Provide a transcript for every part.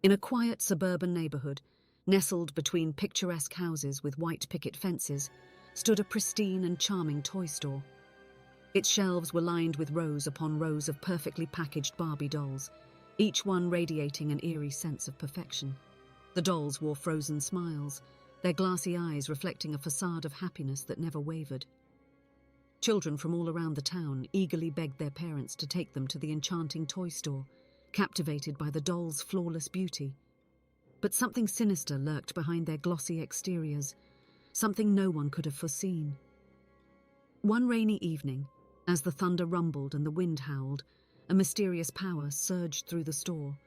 In a quiet suburban neighborhood, nestled between picturesque houses with white picket fences, stood a pristine and charming toy store. Its shelves were lined with rows upon rows of perfectly packaged Barbie dolls, each one radiating an eerie sense of perfection. The dolls wore frozen smiles, their glassy eyes reflecting a facade of happiness that never wavered. Children from all around the town eagerly begged their parents to take them to the enchanting toy store, captivated by the dolls' flawless beauty. But something sinister lurked behind their glossy exteriors, something no one could have foreseen. One rainy evening, as the thunder rumbled and the wind howled, a mysterious power surged through the store.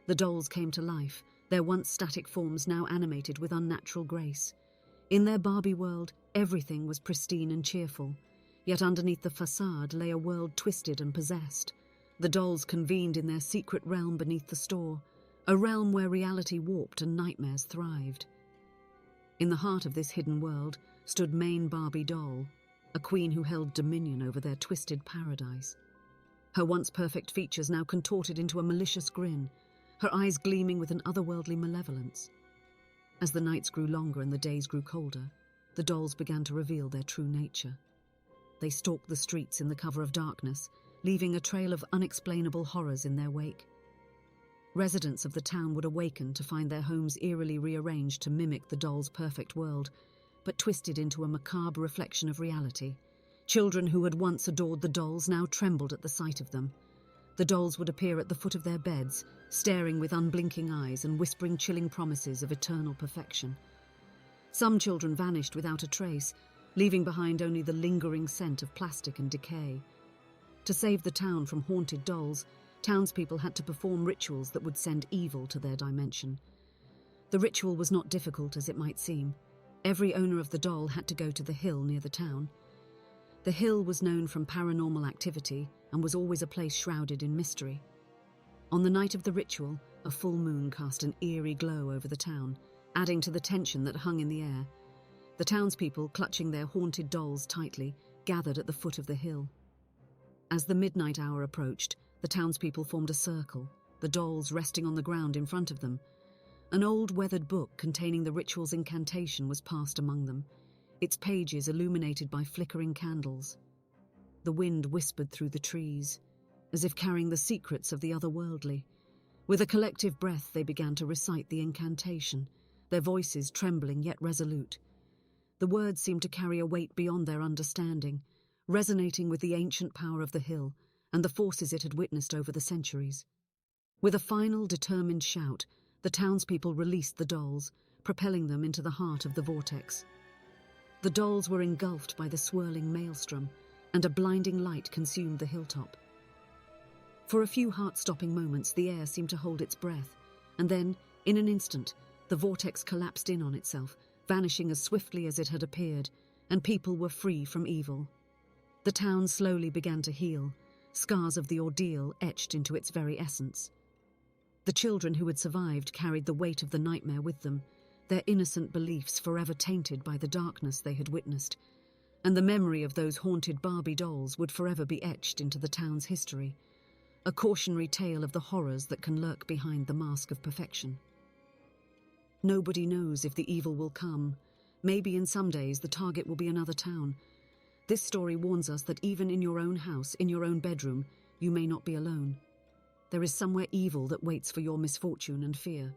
The dolls came to life, their once static forms now animated with unnatural grace. In their Barbie world, everything was pristine and cheerful, yet underneath the facade lay a world twisted and possessed. The dolls convened in their secret realm beneath the store, a realm where reality warped and nightmares thrived. In the heart of this hidden world stood main Barbie doll, a queen who held dominion over their twisted paradise. Her once perfect features now contorted into a malicious grin, her eyes gleaming with an otherworldly malevolence. As the nights grew longer and the days grew colder, the dolls began to reveal their true nature. They stalked the streets in the cover of darkness, leaving a trail of unexplainable horrors in their wake. Residents of the town would awaken to find their homes eerily rearranged to mimic the dolls' perfect world, but twisted into a macabre reflection of reality. Children who had once adored the dolls now trembled at the sight of them. The dolls would appear at the foot of their beds, staring with unblinking eyes and whispering chilling promises of eternal perfection. Some children vanished without a trace, leaving behind only the lingering scent of plastic and decay. To save the town from haunted dolls, townspeople had to perform rituals that would send evil to their dimension. The ritual was not difficult as it might seem. Every owner of the doll had to go to the hill near the town. The hill was known from paranormal activity and was always a place shrouded in mystery. On the night of the ritual, a full moon cast an eerie glow over the town, adding to the tension that hung in the air. The townspeople, clutching their haunted dolls tightly, gathered at the foot of the hill. As the midnight hour approached, the townspeople formed a circle, the dolls resting on the ground in front of them. An old weathered book containing the ritual's incantation was passed among them, its pages illuminated by flickering candles. The wind whispered through the trees, as if carrying the secrets of the otherworldly. With a collective breath, they began to recite the incantation, their voices trembling yet resolute. The words seemed to carry a weight beyond their understanding, resonating with the ancient power of the hill and the forces it had witnessed over the centuries. With a final, determined shout, the townspeople released the dolls, propelling them into the heart of the vortex. The dolls were engulfed by the swirling maelstrom, and a blinding light consumed the hilltop. For a few heart-stopping moments, the air seemed to hold its breath, and then, in an instant, the vortex collapsed in on itself, vanishing as swiftly as it had appeared, and people were free from evil. The town slowly began to heal, scars of the ordeal etched into its very essence. The children who had survived carried the weight of the nightmare with them, their innocent beliefs forever tainted by the darkness they had witnessed, and the memory of those haunted Barbie dolls would forever be etched into the town's history, a cautionary tale of the horrors that can lurk behind the mask of perfection. Nobody knows if the evil will come. Maybe in some days the target will be another town. This story warns us that even in your own house, in your own bedroom, you may not be alone. There is somewhere evil that waits for your misfortune and fear.